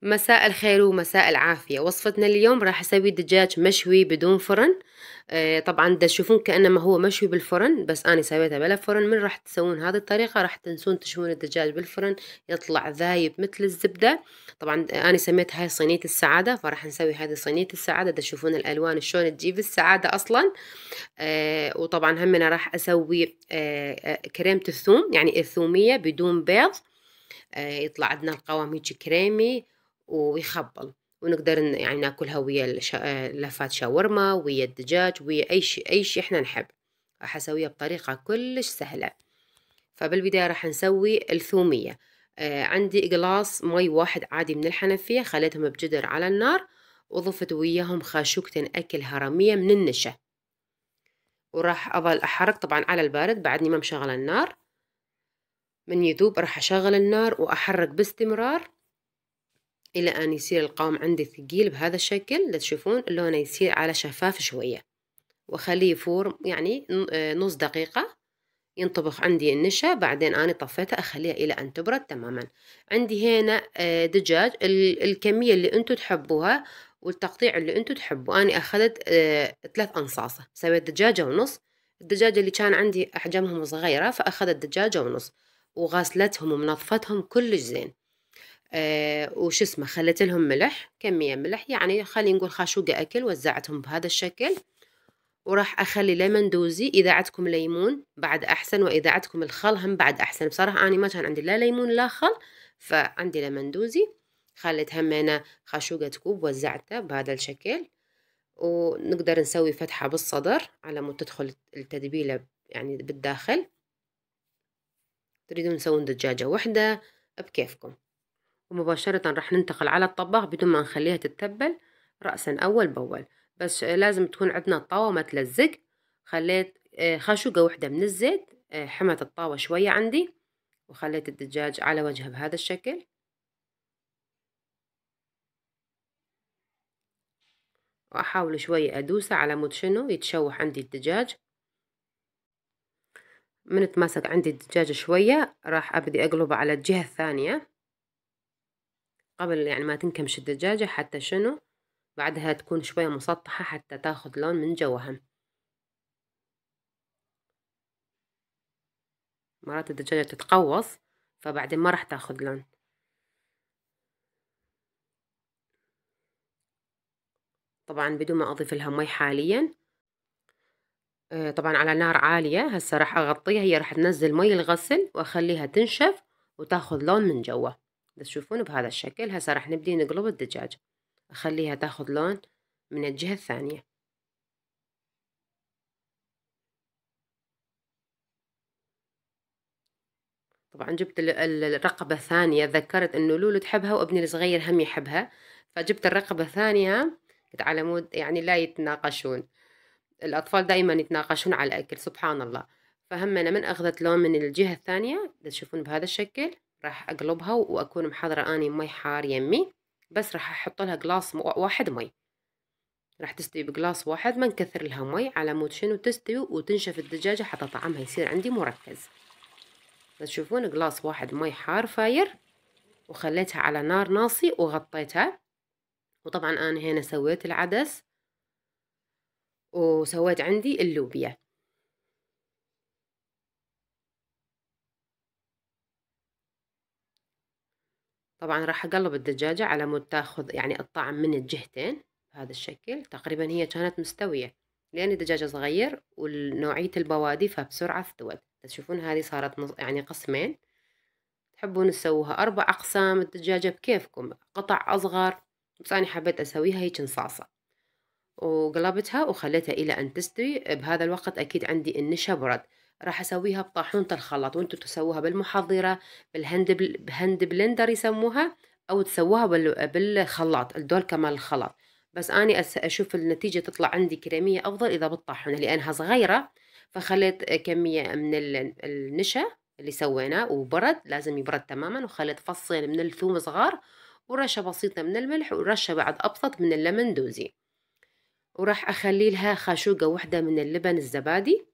مساء الخير ومساء العافية. وصفتنا اليوم راح أسوي دجاج مشوي بدون فرن. طبعا تشوفون كأنما هو مشوي بالفرن، بس أنا سويته بلا فرن. من راح تسوون هذه الطريقة راح تنسون تشوون الدجاج بالفرن، يطلع ذايب مثل الزبدة. طبعا أنا سميت هاي صينية السعادة، فراح نسوي هذه صينية السعادة. تشوفون الألوان شلون تجيب السعادة أصلا. وطبعا هم أنا راح أسوي كريمة الثوم، يعني الثومية بدون بيض. يطلع عندنا القوام هيك كريمي ويخبل، ونقدر يعني ناكلها ويا لفات شاورما، ويا الدجاج، ويا أي شيء إحنا نحب. راح أسويها بطريقة كلش سهلة. فبالبداية راح نسوي الثومية. عندي قلاص مي واحد عادي من الحنفية، خليتهم بجدر على النار، وضفت وياهم خاشوقتين أكل هرمية من النشا، وراح أظل أحرك طبعا على البارد بعدني ما مشغلة النار. من يذوب راح أشغل النار وأحرك باستمرار إلى أن يصير القوام عندي ثقيل بهذا الشكل. تشوفون لونه يصير على شفاف شوية، وأخليه يفور يعني نص دقيقة ينطبخ عندي النشا. بعدين أنا طفيتها أخليها إلى أن تبرد تماما. عندي هنا دجاج الكمية اللي أنتوا تحبوها والتقطيع اللي أنتوا تحبوا. أنا أخذت 3 أنصاصة، سويت دجاجة ونص. الدجاجة اللي كان عندي أحجامهم صغيرة فأخذت دجاجة ونص، وغسلتهم ومنظفتهم كلش زين. وش اسمه خليت لهم ملح، كمية ملح يعني خلينا نقول خاشوقة أكل، وزعتهم بهذا الشكل. وراح أخلي ليمون دوزي، إذا عندكم ليمون بعد أحسن، وإذا عندكم الخل هم بعد أحسن. بصراحة أنا ما كان عندي لا ليمون لا خل، فعندي ليمون دوزي. خليت همينة خاشوقة كوب وزعته بهذا الشكل. ونقدر نسوي فتحة بالصدر على مود تدخل التتبيلة يعني بالداخل. تريدون تسوون دجاجة وحدة بكيفكم. ومباشرة راح ننتقل على الطباخ بدون ما نخليها تتبل رأسا أول بأول. بس لازم تكون عندنا الطاوة ما تلزق. خليت خاشوقة وحدة من الزيت، حمت الطاوة شوية عندي، وخليت الدجاج على وجهه بهذا الشكل. وأحاول شوية أدوسه على مود شنو يتشوح عندي الدجاج. من تماسك عندي الدجاج شوية راح أبدي أقلبه على الجهة الثانية قبل يعني ما تنكمش الدجاجة، حتى شنو بعدها تكون شوية مسطحة حتى تاخذ لون من جوها. مرات الدجاجة تتقوص فبعدين ما راح تاخذ لون. طبعا بدون ما أضيف لها مي حاليا. طبعا على نار عالية. هسه راح أغطيها، هي راح تنزل مي الغسل وأخليها تنشف وتاخذ لون من جوا. تشوفون بهذا الشكل. هسه راح نبدي نقلب الدجاج، أخليها تاخذ لون من الجهة الثانية. طبعا جبت الرقبة الثانية، ذكرت إنه لولو تحبها وابني الصغير هم يحبها، فجبت الرقبة الثانية. كنت على مود يعني لا يتناقشون، الأطفال دائما يتناقشون على الأكل سبحان الله. فهم أنا من أخذت لون من الجهة الثانية تشوفون بهذا الشكل راح أقلبها، وأكون محضرة أني مي حار يمي، بس راح أحط لها قلاص واحد مي. راح تستوي بقلاص واحد، ما نكثر لها مي على مود شنو تستوي وتنشف الدجاجة حتى طعمها يصير عندي مركز. تشوفون قلاص واحد مي حار فاير، وخليتها على نار ناصي وغطيتها. وطبعا أنا هنا سويت العدس وسويت عندي اللوبيا. طبعا راح أقلب الدجاجة على مود تاخذ يعني الطعم من الجهتين بهذا الشكل. تقريبا هي كانت مستوية لأن الدجاجة صغير ونوعية البوادي فبسرعة استوت. تشوفون هذه صارت يعني قسمين. تحبون تسووها 4 أقسام الدجاجة بكيفكم، قطع أصغر، بس أنا حبيت أسويها هيك نصاصة. وقلبتها وخليتها إلى أن تستوي. بهذا الوقت أكيد عندي النشا برد. راح أسويها بطاحونة الخلاط، وانتم تسووها بالمحضرة بهند بلندر يسموها، أو تسووها بالخلاط الدول كمال الخلاط. بس أنا أشوف النتيجة تطلع عندي كريمية أفضل إذا بالطاحونة لأنها صغيرة. فخليت كمية من النشا اللي سويناه وبرد، لازم يبرد تماما. وخليت فصين من الثوم صغار، ورشة بسيطة من الملح، ورشة بعد أبسط من الليمون دوزي. وراح أخلي لها خاشوقة واحدة من اللبن الزبادي،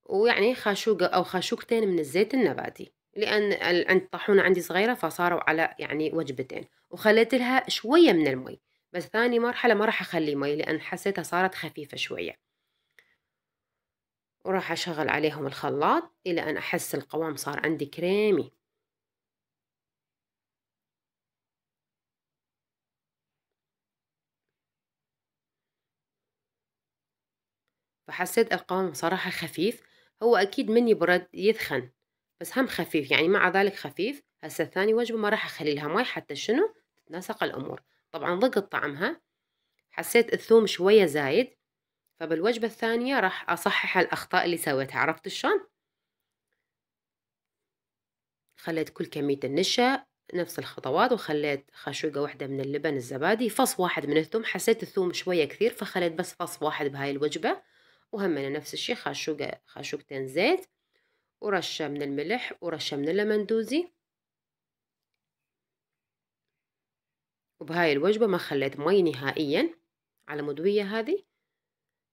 ويعني خاشوقة أو خاشوقتين من الزيت النباتي. لأن الطاحونة عندي صغيرة فصاروا على يعني وجبتين، وخليت لها شوية من المي، بس ثاني مرحلة ما راح أخلي مي لأن حسيتها صارت خفيفة شوية، وراح أشغل عليهم الخلاط إلى أن أحس القوام صار عندي كريمي. فحسيت القوام بصراحة خفيف، هو أكيد من يبرد يثخن، بس هم خفيف يعني مع ذلك خفيف. هسه ثاني وجبة ما راح أخلي لها مي حتى شنو تتناسق الأمور. طبعا ضقت طعمها، حسيت الثوم شوية زايد، فبالوجبة الثانية راح أصحح الأخطاء اللي سويتها. عرفت شلون؟ خليت كل كمية النشا نفس الخطوات، وخليت خاشوقة واحدة من اللبن الزبادي، فص واحد من الثوم، حسيت الثوم شوية كثير فخليت بس فص واحد بهاي الوجبة، وهمنا نفس الشي خاشوقتين زيت، ورشة من الملح، ورشة من الليمندوزي. وبهاي الوجبة ما خليت مي نهائيا على مدوية هذه،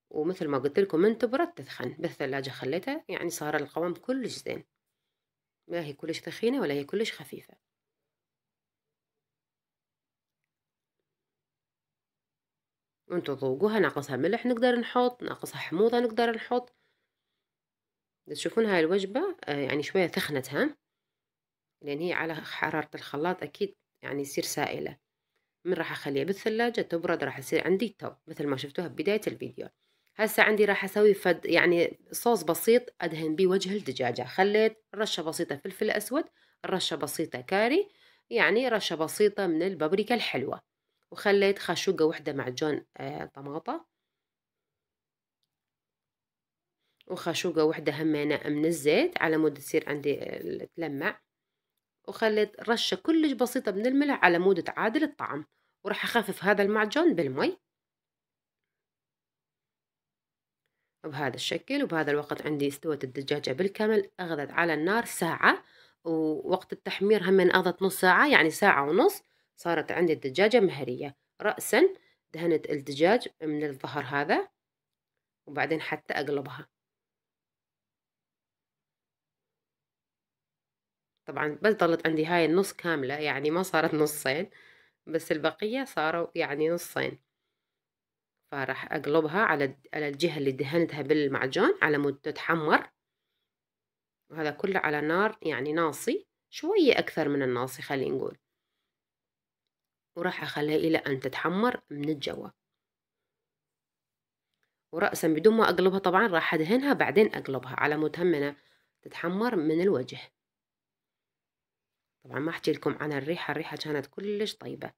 ومثل ما قلت لكم من تبرد تثخن بالثلاجة خليتها، يعني صار القوام كلش زين، لا هي كلش ثخينة ولا هي كلش خفيفة. وانتوا ذوقوها، ناقصها ملح نقدر نحط، ناقصها حموضة نقدر نحط. تشوفون هاي الوجبة يعني شوية ثخنتها لأن هي على حرارة الخلاط أكيد يعني يصير سائلة. من راح أخليها بالثلاجة تبرد راح يصير عندي توب مثل ما شفتوها ببداية الفيديو. هسه عندي راح أسوي يعني صوص بسيط أدهن بيه وجه الدجاجة. خليت رشة بسيطة فلفل أسود، رشة بسيطة كاري، يعني رشة بسيطة من البابريكا الحلوة، وخليت خاشوقة واحدة معجون طماطة، وخاشوقة واحدة همينة من الزيت على مود تصير عندي تلمع، وخليت رشة كلش بسيطة من الملح على مود تعادل الطعم، وراح أخفف هذا المعجون بالمي بهذا الشكل. وبهذا الوقت عندي استوت الدجاجة بالكامل، أخذت على النار ساعة، ووقت التحمير هم أخذت نص ساعة، يعني ساعة ونص صارت عندي الدجاجة مهرية. رأسا دهنت الدجاج من الظهر هذا، وبعدين حتى أقلبها. طبعا بس ضلت عندي هاي النص كاملة، يعني ما صارت نصين، بس البقية صاروا يعني نصين. فراح أقلبها على الجهة اللي دهنتها بالمعجون على مود تتحمر، وهذا كله على نار يعني ناصي، شوية أكثر من الناصي خلينا نقول، وراح أخليها إلى أن تتحمر من الجوا. ورأسا بدون ما أقلبها طبعا راح أدهنها بعدين أقلبها على مود همنا تتحمر من الوجه. طبعا ما أحكي لكم عن الريحة، الريحة كانت كلش طيبة،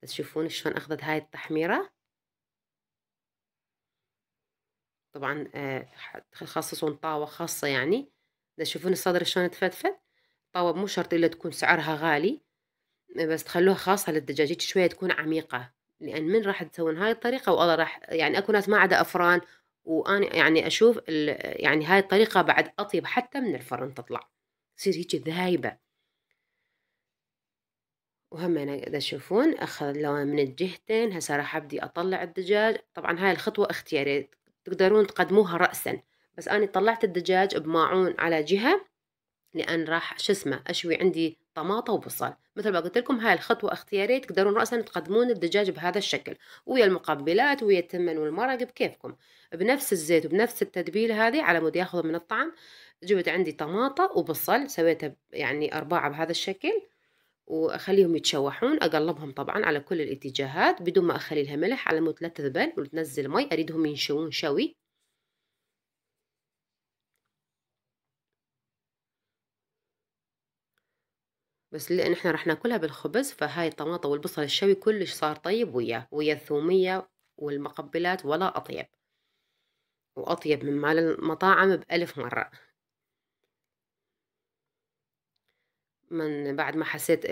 بس شوفون شلون أخذت هاي التحميرة. طبعا تخصصون طاوة خاصة، يعني تشوفون الصدر شلون تفتفت. طاوة مو شرط إلا تكون سعرها غالي، بس تخلوها خاصة للدجاجيج شوية تكون عميقة، لأن من راح تسوون هاي الطريقة والله راح يعني أكو ناس ما عدا أفران، وأنا يعني أشوف يعني هاي الطريقة بعد أطيب حتى من الفرن تطلع، تصير هيك ذايبة. وهم أنا دا تشوفون أخذ لون من الجهتين. هسه راح أبدي أطلع الدجاج. طبعا هاي الخطوة اختيارية، تقدرون تقدموها رأسا، بس أنا طلعت الدجاج بماعون على جهة لأن راح شو اسمه أشوي عندي طماطة وبصل. مثل ما قلت لكم هاي الخطوة اختيارية، تقدرون رأسا تقدمون الدجاج بهذا الشكل ويا المقبلات ويا التمن والمرق بكيفكم، بنفس الزيت وبنفس التتبيلة هذه على مود ياخذ من الطعم. جبت عندي طماطة وبصل سويتها يعني أرباعة بهذا الشكل، وأخليهم يتشوحون، أقلبهم طبعا على كل الاتجاهات بدون ما أخلي لها ملح على مود لا تذبل وتنزل مي، أريدهم ينشوون شوي. بس لأن احنا راح ناكلها بالخبز، فهاي الطماطة والبصل الشوي كلش صار طيب ويا الثومية والمقبلات ولا أطيب، وأطيب من مال المطاعم بألف مرة. من بعد ما حسيت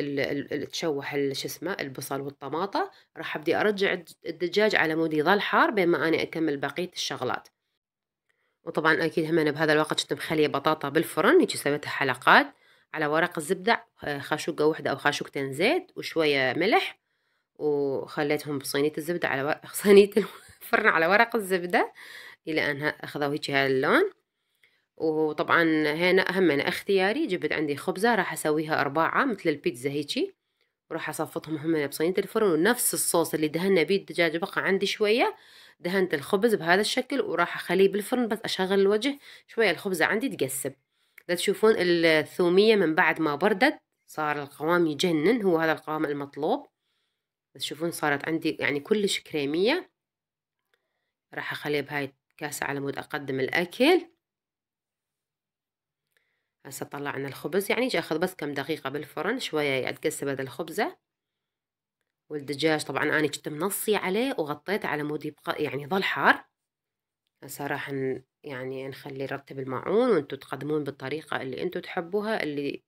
تشوح شو اسمه البصل والطماطة، راح أبدي أرجع الدجاج على مود يظل حار بين ما أنا أكمل بقية الشغلات. وطبعا أكيد هم أنا بهذا الوقت كنت مخلية بطاطا بالفرن، هيجي سويتها حلقات على ورق الزبدة، خاشوقة واحدة أو خاشوقتين زيت وشوية ملح، وخليتهم بصينية الزبدة على صينية الفرن على ورق الزبدة إلى أن أخذوا هيك هاللون. وطبعا هنا همنا اختياري، جبت عندي خبزة راح اسويها ارباعة مثل البيتزا هيجي، وراح اصفطهم همنا بصينية الفرن، ونفس الصوص اللي دهنا بيه الدجاج بقى عندي شوية، دهنت الخبز بهذا الشكل وراح اخليه بالفرن، بس اشغل الوجه شوية الخبزة عندي تقسم. لا تشوفون الثومية من بعد ما بردت صار القوام يجنن، هو هذا القوام المطلوب. بس تشوفون صارت عندي يعني كلش كريمية. راح اخليها بهاي الكاسة على مود اقدم الاكل. هسه طلعنا الخبز، يعني اخذ بس كم دقيقة بالفرن شوية يتقسم الخبزة. والدجاج طبعا انا كنت منصي عليه وغطيته على مود يبقى يعني يظل حار. هسه راح يعني نخلي نرتب الماعون، وانتم تقدمون بالطريقة اللي انتم تحبوها، اللي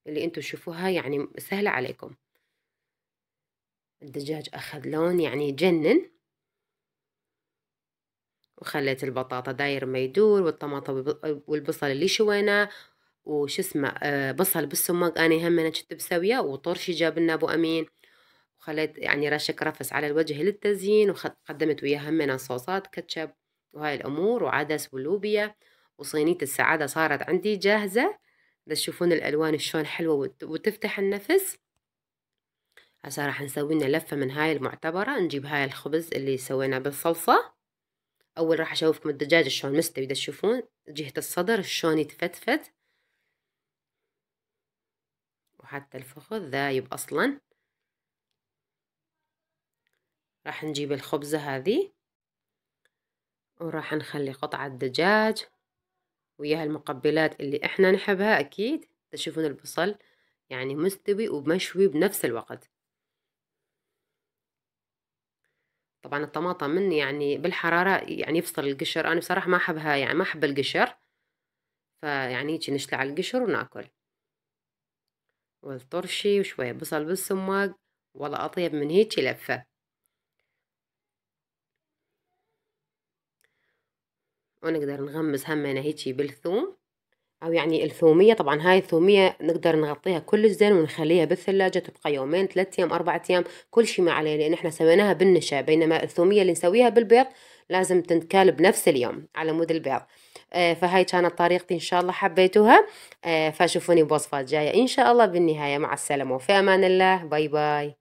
انتم تشوفوها يعني سهلة عليكم. الدجاج اخذ لون يعني يجنن، وخليت البطاطا داير ما يدور، والطماطم والبصل اللي شويناه، وش اسمه بصل بالسماق اني هم كنت بسويه، وطرشي جاب لنا ابو امين، وخليت يعني رشة رفس على الوجه للتزيين، وقدمت وياها همنا صوصات كاتشب وهاي الأمور وعدس ولوبيا. وصينية السعادة صارت عندي جاهزة، بس تشوفون الألوان شلون حلوة وتفتح النفس. هسا راح نسوي لنا لفة من هاي المعتبرة، نجيب هاي الخبز اللي سويناه بالصلصة. أول راح أشوفكم الدجاج شلون مستوي، تشوفون جهة الصدر شلون يتفتفت، وحتى الفخذ ذايب أصلا. راح نجيب الخبزة هذه، وراح نخلي قطعة دجاج وياها المقبلات اللي احنا نحبها اكيد. تشوفون البصل يعني مستوي ومشوي بنفس الوقت. طبعا الطماطم من يعني بالحرارة يعني يفصل القشر، انا بصراحة ما احبها يعني ما احب القشر، فيعني هيك نشلع القشر وناكل. والطرشي وشوية بصل بالسماق، والله اطيب من هيك لفة. ونقدر نغمز همنا هيك بالثوم، او يعني الثومية. طبعا هاي الثومية نقدر نغطيها كل زين ونخليها بالثلاجة تبقى يومين 3 ايام 4 ايام كل شي ما عليه، لان احنا سويناها بالنشا، بينما الثومية اللي نسويها بالبيض لازم تنكال بنفس اليوم على مود البيض. فهاي كانت طريقتي، ان شاء الله حبيتوها. فشوفوني بوصفات جاية ان شاء الله. بالنهاية مع السلامة وفي امان الله، باي باي.